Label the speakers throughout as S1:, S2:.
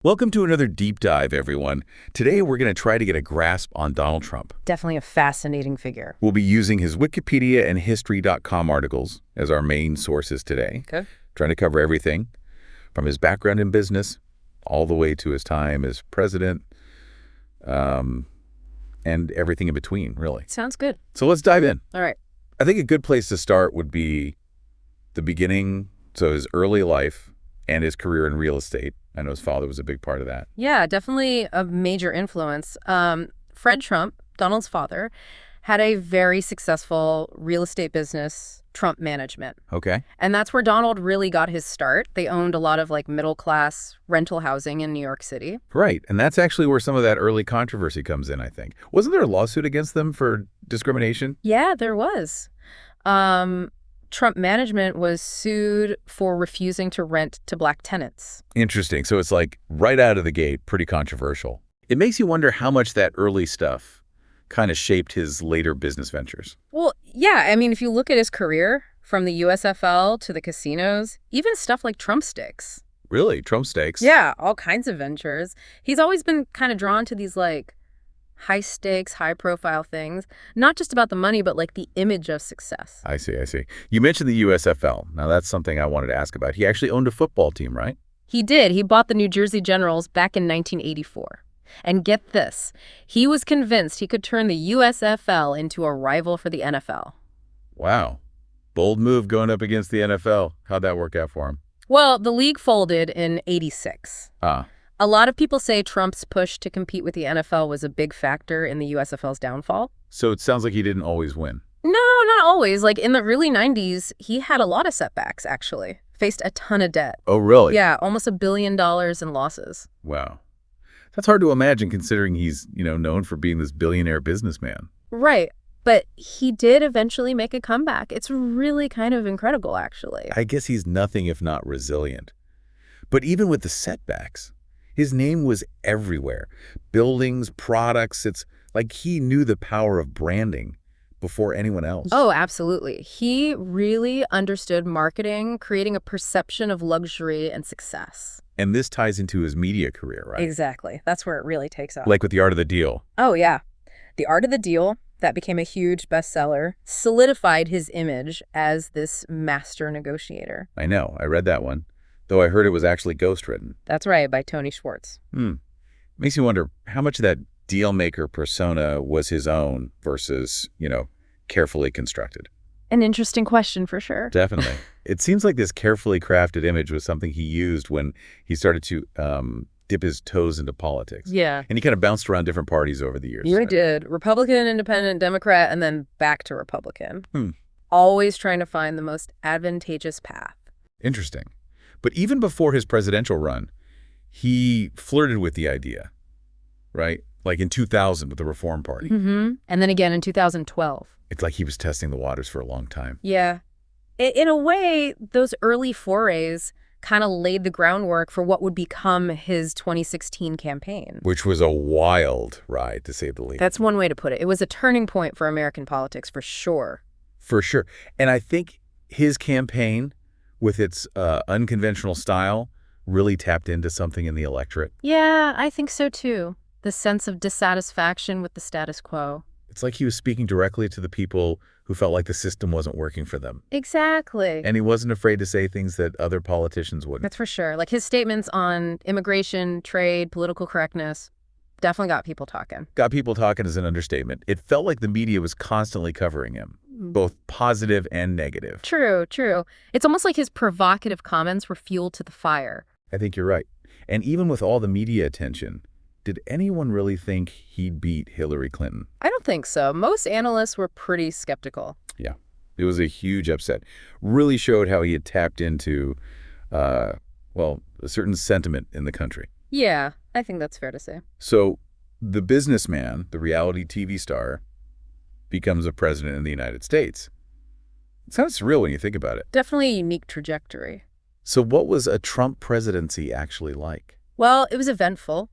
S1: Welcome to another deep dive, everyone. Today, we're going to try to get a grasp on Donald Trump.
S2: Definitely a fascinating figure.
S1: We'll be using his Wikipedia and History.com articles as our main sources today.
S2: Okay.
S1: Trying to cover everything from his background in business all the way to his time as president, and everything in between, really.
S2: Sounds good.
S1: So let's dive in.
S2: All right.
S1: I think a good place to start would be the beginning, so his early life and his career in real estate. I know his father was a big part of that.
S2: Yeah, definitely a major influence. Fred Trump, Donald's father, had a very successful real estate business, Trump Management.
S1: Okay.
S2: And that's where Donald really got his start. They owned a lot of middle-class rental housing in New York City.
S1: Right. And that's actually where some of that early controversy comes in, I think. Wasn't there a lawsuit against them for discrimination?
S2: Yeah, there was. Trump Management was sued for refusing to rent to black tenants.
S1: Interesting. So it's like right out of the gate, pretty controversial. It makes you wonder how much that early stuff kind of shaped his later business ventures.
S2: Well, yeah, I mean, if you look at his career, from the USFL to the casinos, even stuff like Trump Stakes.
S1: Really? Trump Stakes?
S2: Yeah, all kinds of ventures. He's always been kind of drawn to these high stakes, high profile things, not just about the money, but the image of success.
S1: I see. You mentioned the USFL. Now that's something I wanted to ask about. He actually owned a football team, right?
S2: He did. He bought the New Jersey Generals back in 1984. And get this, he was convinced he could turn the USFL into a rival for the NFL.
S1: Wow. Bold move going up against the NFL. How'd that work out for him?
S2: Well, the league folded in '86. A lot of people say Trump's push to compete with the NFL was a big factor in the USFL's downfall.
S1: So it sounds like he didn't always win.
S2: No, not always. In the early 90s, he had a lot of setbacks, actually. Faced a ton of debt.
S1: Oh, really?
S2: Yeah, almost $1 billion in losses.
S1: Wow. That's hard to imagine considering he's, known for being this billionaire businessman.
S2: Right. But he did eventually make a comeback. It's really kind of incredible, actually.
S1: I guess he's nothing if not resilient. But even with the setbacks, his name was everywhere. Buildings, products, it's like he knew the power of branding before anyone else.
S2: Oh, absolutely. He really understood marketing, creating a perception of luxury and success.
S1: And this ties into his media career, right?
S2: Exactly. That's where it really takes off.
S1: Like with The Art of the Deal.
S2: Oh, yeah. The Art of the Deal, that became a huge bestseller, solidified his image as this master negotiator.
S1: I know. I read that one. Though I heard it was actually ghostwritten.
S2: That's right, by Tony Schwartz.
S1: Makes you wonder how much of that deal maker persona was his own versus, carefully constructed.
S2: An interesting question for sure.
S1: Definitely. It seems like this carefully crafted image was something he used when he started to dip his toes into politics.
S2: Yeah.
S1: And he kind of bounced around different parties over the years.
S2: You did. Republican, Independent, Democrat, and then back to Republican. Always trying to find the most advantageous path.
S1: Interesting. But even before his presidential run, he flirted with the idea, right? Like in 2000 with the Reform Party.
S2: And then again in 2012.
S1: It's like he was testing the waters for a long time.
S2: Yeah. In a way, those early forays kind of laid the groundwork for what would become his 2016 campaign.
S1: Which was a wild ride, to say the least.
S2: That's one way to put it. It was a turning point for American politics, for sure.
S1: For sure. And I think his campaign, with its unconventional style, really tapped into something in the electorate.
S2: Yeah, I think so too. The sense of dissatisfaction with the status quo.
S1: It's like he was speaking directly to the people who felt like the system wasn't working for them.
S2: Exactly.
S1: And he wasn't afraid to say things that other politicians wouldn't.
S2: That's for sure. His statements on immigration, trade, political correctness definitely got people talking.
S1: Got people talking is an understatement. It felt like the media was constantly covering him, both positive and negative.
S2: True. It's almost like his provocative comments were fuel to the fire.
S1: I think you're right. And even with all the media attention, did anyone really think he'd beat Hillary Clinton?
S2: I don't think so. Most analysts were pretty skeptical.
S1: Yeah, it was a huge upset. Really showed how he had tapped into, a certain sentiment in the country.
S2: Yeah, I think that's fair to say.
S1: So the businessman, the reality TV star, becomes a president in the United States. It sounds surreal when you think about it.
S2: Definitely a unique trajectory.
S1: So what was a Trump presidency actually like?
S2: Well, it was eventful.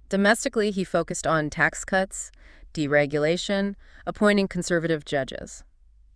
S2: Domestically, he focused on tax cuts, deregulation, appointing conservative judges.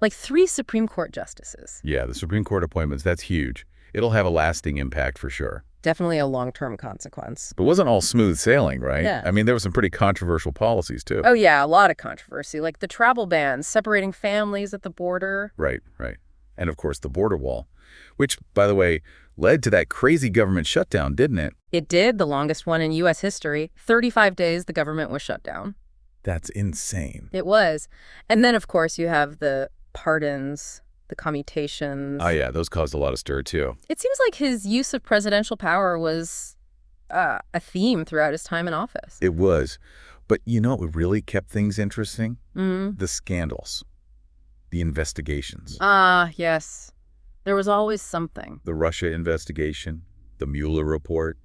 S2: 3 Supreme Court justices.
S1: Yeah, the Supreme Court appointments, that's huge. It'll have a lasting impact for sure.
S2: definitely a long-term consequence.
S1: But it wasn't all smooth sailing, right?
S2: Yeah.
S1: I mean, there were some pretty controversial policies, too.
S2: Oh, yeah, a lot of controversy, like the travel bans, separating families at the border.
S1: Right, right. And, of course, the border wall, which, by the way, led to that crazy government shutdown, didn't it?
S2: It did, the longest one in U.S. history. 35 days the government was shut down.
S1: That's insane.
S2: It was. And then, of course, you have the pardons, the commutations.
S1: Oh, yeah, those caused a lot of stir, too.
S2: It seems like his use of presidential power was a theme throughout his time in office.
S1: It was. But you know what really kept things interesting?
S2: Mm.
S1: The scandals. The investigations.
S2: Ah, yes. There was always something.
S1: The Russia investigation, the Mueller report,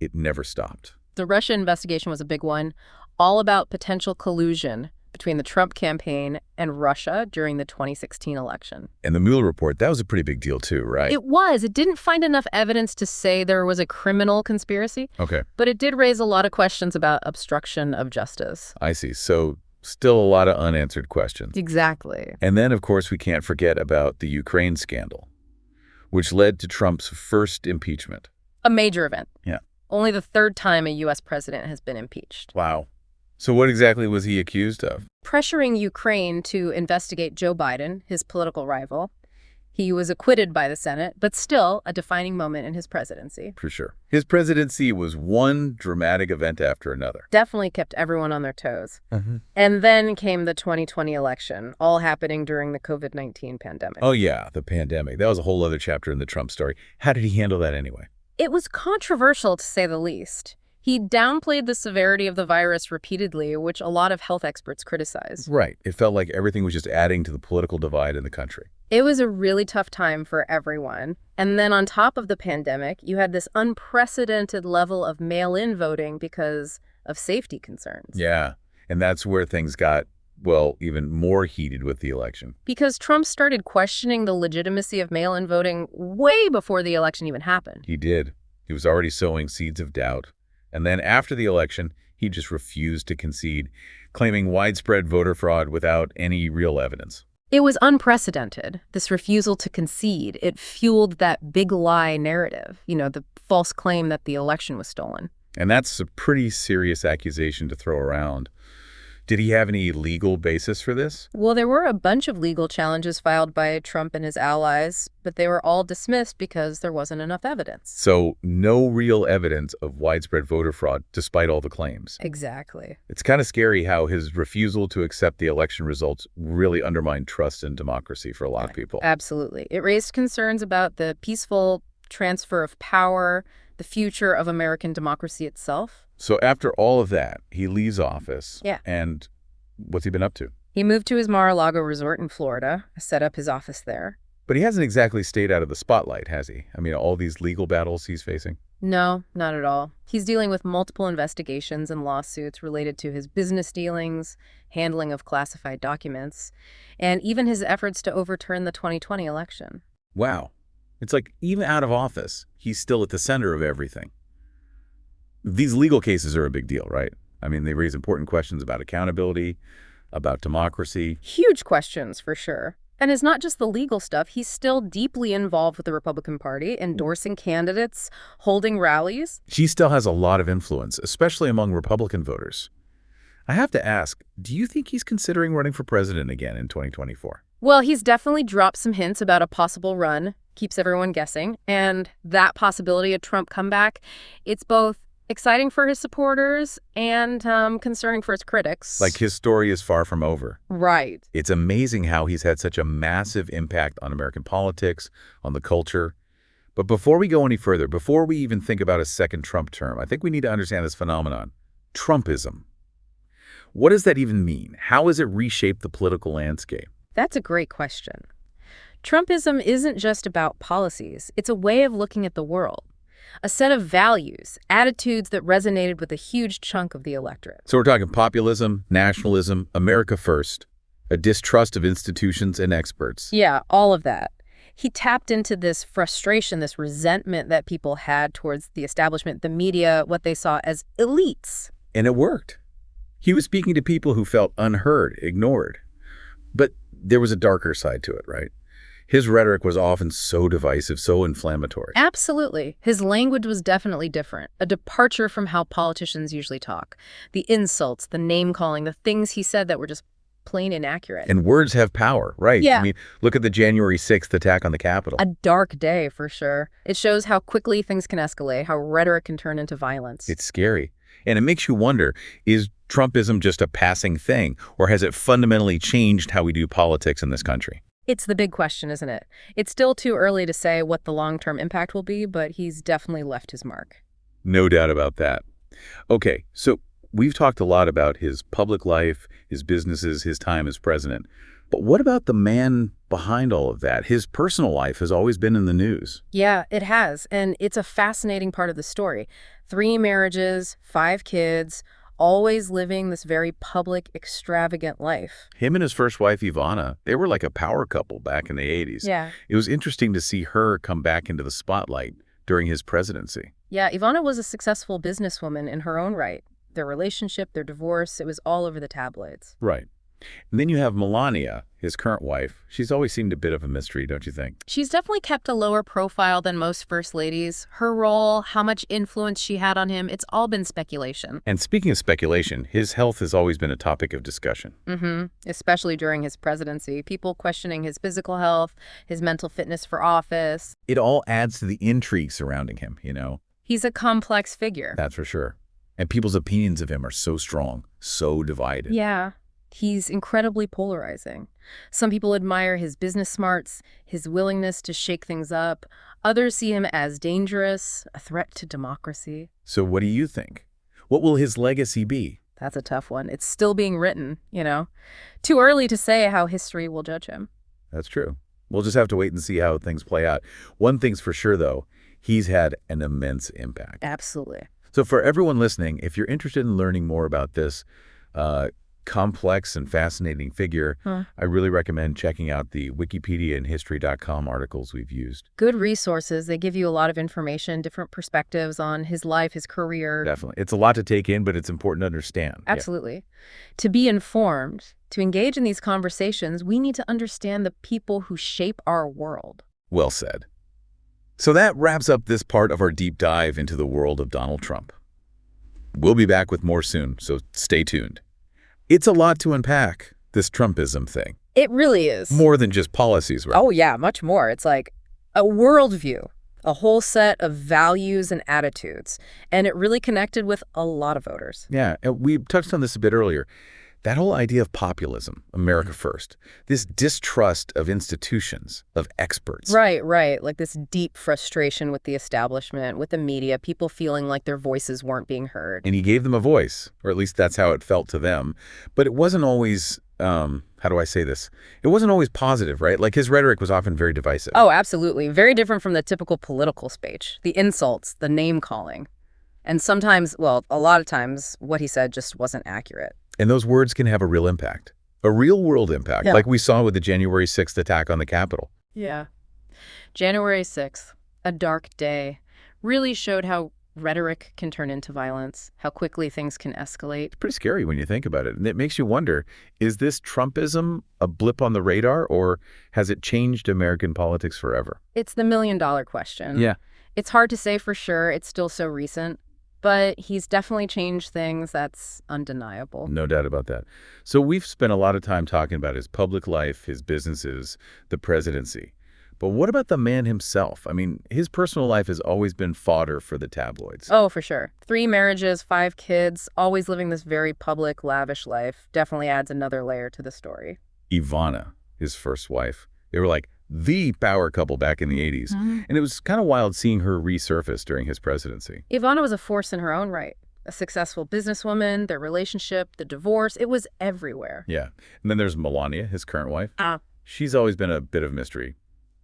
S1: it never stopped.
S2: The Russia investigation was a big one, all about potential collusion between the Trump campaign and Russia during the 2016 election.
S1: And the Mueller report, that was a pretty big deal too, right?
S2: It was. It didn't find enough evidence to say there was a criminal conspiracy,
S1: Okay,
S2: but it did raise a lot of questions about obstruction of justice.
S1: I see. So still a lot of unanswered questions.
S2: Exactly.
S1: And then, of course, we can't forget about the Ukraine scandal, which led to Trump's first impeachment.
S2: A major event.
S1: Yeah.
S2: Only the third time a U.S. president has been impeached.
S1: Wow. So what exactly was he accused of?
S2: Pressuring Ukraine to investigate Joe Biden, his political rival. He was acquitted by the Senate, but still a defining moment in his presidency.
S1: For sure. His presidency was one dramatic event after another.
S2: Definitely kept everyone on their toes. And then came the 2020 election, all happening during the COVID-19 pandemic.
S1: Oh, yeah, the pandemic. That was a whole other chapter in the Trump story. How did he handle that anyway?
S2: It was controversial, to say the least. He downplayed the severity of the virus repeatedly, which a lot of health experts criticized.
S1: Right. It felt like everything was just adding to the political divide in the country.
S2: It was a really tough time for everyone. And then on top of the pandemic, you had this unprecedented level of mail-in voting because of safety concerns.
S1: Yeah. And that's where things got, well, even more heated with the election.
S2: Because Trump started questioning the legitimacy of mail-in voting way before the election even happened.
S1: He did. He was already sowing seeds of doubt. And then after the election, he just refused to concede, claiming widespread voter fraud without any real evidence.
S2: It was unprecedented, this refusal to concede. It fueled that big lie narrative, the false claim that the election was stolen.
S1: And that's a pretty serious accusation to throw around. Did he have any legal basis for this?
S2: Well, there were a bunch of legal challenges filed by Trump and his allies, but they were all dismissed because there wasn't enough evidence.
S1: So no real evidence of widespread voter fraud, despite all the claims.
S2: Exactly.
S1: It's kind of scary how his refusal to accept the election results really undermined trust in democracy for a lot of people.
S2: Absolutely. It raised concerns about the peaceful transfer of power, the future of American democracy itself.
S1: So after all of that, he leaves office.
S2: Yeah.
S1: And what's he been up to?
S2: He moved to his Mar-a-Lago resort in Florida, set up his office there.
S1: But he hasn't exactly stayed out of the spotlight, has he? I mean, all these legal battles he's facing?
S2: No, not at all. He's dealing with multiple investigations and lawsuits related to his business dealings, handling of classified documents, and even his efforts to overturn the 2020 election.
S1: Wow. It's like even out of office, he's still at the center of everything. These legal cases are a big deal, right? I mean, they raise important questions about accountability, about democracy.
S2: Huge questions, for sure. And it's not just the legal stuff. He's still deeply involved with the Republican Party, endorsing candidates, holding rallies.
S1: She still has a lot of influence, especially among Republican voters. I have to ask, do you think he's considering running for president again in 2024?
S2: Well, he's definitely dropped some hints about a possible run, keeps everyone guessing. And that possibility of Trump comeback, it's both exciting for his supporters and concerning for his critics.
S1: Like his story is far from over.
S2: Right.
S1: It's amazing how he's had such a massive impact on American politics, on the culture. But before we go any further, before we even think about a second Trump term, I think we need to understand this phenomenon, Trumpism. What does that even mean? How has it reshaped the political landscape?
S2: That's a great question. Trumpism isn't just about policies. It's a way of looking at the world. A set of values, attitudes that resonated with a huge chunk of the electorate.
S1: So we're talking populism, nationalism, America first, a distrust of institutions and experts.
S2: Yeah, all of that. He tapped into this frustration, this resentment that people had towards the establishment, the media, what they saw as elites.
S1: And it worked. He was speaking to people who felt unheard, ignored. But there was a darker side to it, right? His rhetoric was often so divisive, so inflammatory.
S2: Absolutely. His language was definitely different, a departure from how politicians usually talk. The insults, the name-calling, the things he said that were just plain inaccurate.
S1: And words have power, right? I
S2: Yeah.
S1: mean, look at the January 6th attack on the Capitol.
S2: A dark day, for sure. It shows how quickly things can escalate, how rhetoric can turn into violence.
S1: It's scary. And it makes you wonder, is Trumpism just a passing thing, or has it fundamentally changed how we do politics in this country?
S2: It's the big question, isn't it? It's still too early to say what the long-term impact will be, but he's definitely left his mark.
S1: No doubt about that. Okay, so we've talked a lot about his public life, his businesses, his time as president. But what about the man behind all of that? His personal life has always been in the news.
S2: Yeah, it has, and it's a fascinating part of the story. 3 marriages, 5 kids, always living this very public, extravagant life.
S1: Him and his first wife, Ivana, they were like a power couple back in the 80s.
S2: Yeah.
S1: It was interesting to see her come back into the spotlight during his presidency.
S2: Yeah, Ivana was a successful businesswoman in her own right. Their relationship, their divorce, it was all over the tabloids.
S1: Right. And then you have Melania, his current wife. She's always seemed a bit of a mystery, don't you think?
S2: She's definitely kept a lower profile than most first ladies. Her role, how much influence she had on him, it's all been speculation.
S1: And speaking of speculation, his health has always been a topic of discussion.
S2: Especially during his presidency. People questioning his physical health, his mental fitness for office.
S1: It all adds to the intrigue surrounding him, you know?
S2: He's a complex figure.
S1: That's for sure. And people's opinions of him are so strong, so divided.
S2: Yeah. He's incredibly polarizing. Some people admire his business smarts, his willingness to shake things up. Others see him as dangerous, a threat to democracy.
S1: So what do you think? What will his legacy be?
S2: That's a tough one. It's still being written, you know. Too early to say how history will judge him.
S1: That's true. We'll just have to wait and see how things play out. One thing's for sure, though, he's had an immense impact.
S2: Absolutely.
S1: So for everyone listening, if you're interested in learning more about this complex and fascinating figure, I really recommend checking out the Wikipedia and History.com articles we've used.
S2: Good resources. They give you a lot of information, different perspectives on his life, his career.
S1: Definitely. It's a lot to take in, but it's important to understand.
S2: Absolutely. To be informed, to engage in these conversations, we need to understand the people who shape our world.
S1: Well said. So that wraps up this part of our deep dive into the world of Donald Trump. We'll be back with more soon, so stay tuned. It's a lot to unpack, this Trumpism thing.
S2: It really is.
S1: More than just policies, right?
S2: Oh, yeah, much more. It's like a worldview, a whole set of values and attitudes. And it really connected with a lot of voters.
S1: Yeah, and we touched on this a bit earlier. That whole idea of populism, America first, this distrust of institutions, of experts.
S2: Right. Like this deep frustration with the establishment, with the media, people feeling like their voices weren't being heard.
S1: And he gave them a voice, or at least that's how it felt to them. But it wasn't always, how do I say this? It wasn't always positive, right? Like his rhetoric was often very divisive.
S2: Oh, absolutely. Very different from the typical political speech. The insults, the name-calling. And sometimes, well, a lot of times, what he said just wasn't accurate.
S1: And those words can have a real impact, a real-world impact,
S2: Yeah.
S1: like we saw with the January 6th attack on the Capitol.
S2: Yeah. January 6th, a dark day, really showed how rhetoric can turn into violence, how quickly things can escalate.
S1: Pretty scary when you think about it. And it makes you wonder, is this Trumpism a blip on the radar, or has it changed American politics forever?
S2: It's the million-dollar question.
S1: Yeah.
S2: It's hard to say for sure. It's still so recent. But he's definitely changed things. That's undeniable.
S1: No doubt about that. So we've spent a lot of time talking about his public life, his businesses, the presidency. But what about the man himself? I mean, his personal life has always been fodder for the tabloids.
S2: Oh, for sure. 3 marriages, 5 kids, always living this very public, lavish life. Definitely adds another layer to the story.
S1: Ivana, his first wife, they were like the power couple back in the 80s. And it was kind of wild seeing her resurface during his presidency.
S2: Ivana was a force in her own right. A successful businesswoman, their relationship, the divorce, it was everywhere.
S1: Yeah. And then there's Melania, his current wife.
S2: Ah.
S1: She's always been a bit of a mystery,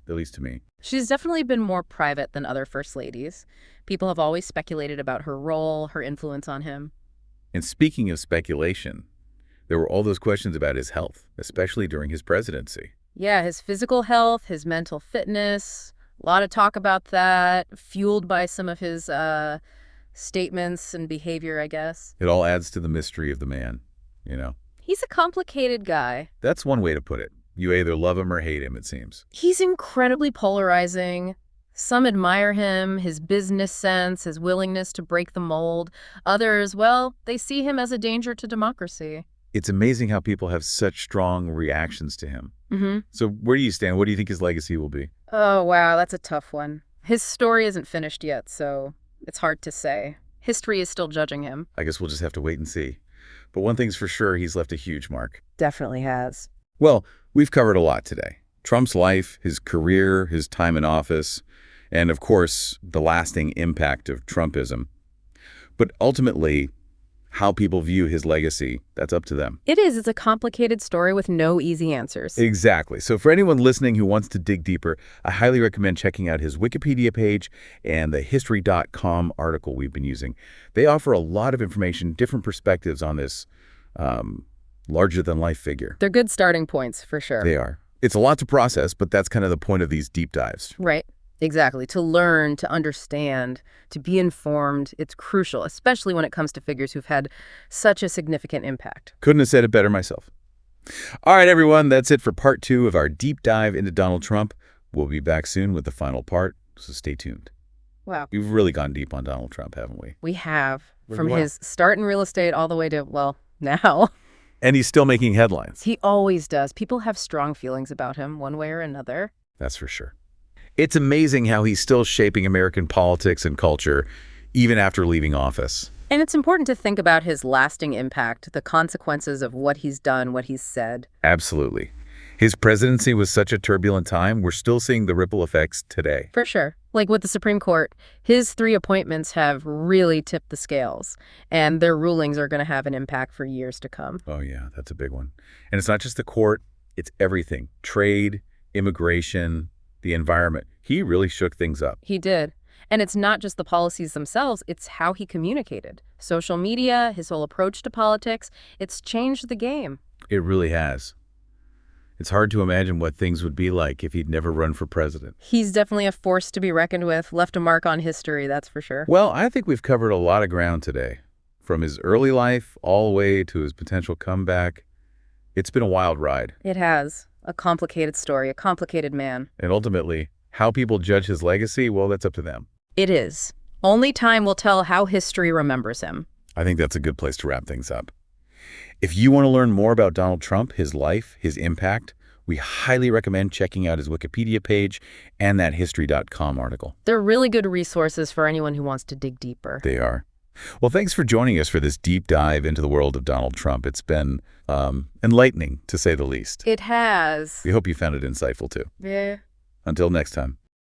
S1: at least to me.
S2: She's definitely been more private than other first ladies. People have always speculated about her role, her influence on him.
S1: And speaking of speculation, there were all those questions about his health, especially during his presidency.
S2: Yeah, his physical health, his mental fitness, a lot of talk about that, fueled by some of his statements and behavior, I guess.
S1: It all adds to the mystery of the man, you know.
S2: He's a complicated guy.
S1: That's one way to put it. You either love him or hate him, it seems.
S2: He's incredibly polarizing. Some admire him, his business sense, his willingness to break the mold. Others, well, they see him as a danger to democracy.
S1: It's amazing how people have such strong reactions to him.
S2: Mm-hmm.
S1: So where do you stand? What do you think his legacy will be?
S2: Oh, wow, that's a tough one. His story isn't finished yet, so it's hard to say. History is still judging him.
S1: I guess we'll just have to wait and see. But one thing's for sure, he's left a huge mark.
S2: Definitely has.
S1: Well, we've covered a lot today. Trump's life, his career, his time in office, and of course, the lasting impact of Trumpism. But ultimately, how people view his legacy, that's up to them.
S2: It is. It's a complicated story with no easy answers.
S1: Exactly. So for anyone listening who wants to dig deeper, I highly recommend checking out his Wikipedia page and the history.com article we've been using. They offer a lot of information, different perspectives on this larger-than-life figure.
S2: They're good starting points, for sure.
S1: They are. It's a lot to process, but that's kind of the point of these deep dives.
S2: Right. Exactly. To learn, to understand, to be informed, it's crucial, especially when it comes to figures who've had such a significant impact.
S1: Couldn't have said it better myself. All right, everyone, that's it for part 2 of our deep dive into Donald Trump. We'll be back soon with the final part, so stay tuned.
S2: Wow.
S1: We've really gone deep on Donald Trump, haven't we?
S2: We have.
S1: Really
S2: From
S1: well.
S2: his start in real estate all the way to, well, now.
S1: And he's still making headlines.
S2: He always does. People have strong feelings about him one way or another.
S1: That's for sure. It's amazing how he's still shaping American politics and culture, even after leaving office.
S2: And it's important to think about his lasting impact, the consequences of what he's done, what he's said.
S1: Absolutely. His presidency was such a turbulent time, we're still seeing the ripple effects today.
S2: For sure. Like with the Supreme Court, his 3 appointments have really tipped the scales, and their rulings are going to have an impact for years to come.
S1: Oh yeah, that's a big one. And it's not just the court, it's everything. Trade, immigration, the environment. He really shook things up.
S2: He did. And it's not just the policies themselves, it's how he communicated. Social media, his whole approach to politics, it's changed the game.
S1: It really has. It's hard to imagine what things would be like if he'd never run for president.
S2: He's definitely a force to be reckoned with, left a mark on history, that's for sure.
S1: Well, I think we've covered a lot of ground today. From his early life all the way to his potential comeback. It's been a wild ride.
S2: It has. A complicated story, a complicated man.
S1: And ultimately, how people judge his legacy, well, that's up to them.
S2: It is. Only time will tell how history remembers him.
S1: I think that's a good place to wrap things up. If you want to learn more about Donald Trump, his life, his impact, we highly recommend checking out his Wikipedia page and that history.com article.
S2: They're really good resources for anyone who wants to dig deeper.
S1: They are. Well, thanks for joining us for this deep dive into the world of Donald Trump. It's been enlightening, to say the least.
S2: It has.
S1: We hope you found it insightful, too.
S2: Yeah.
S1: Until next time.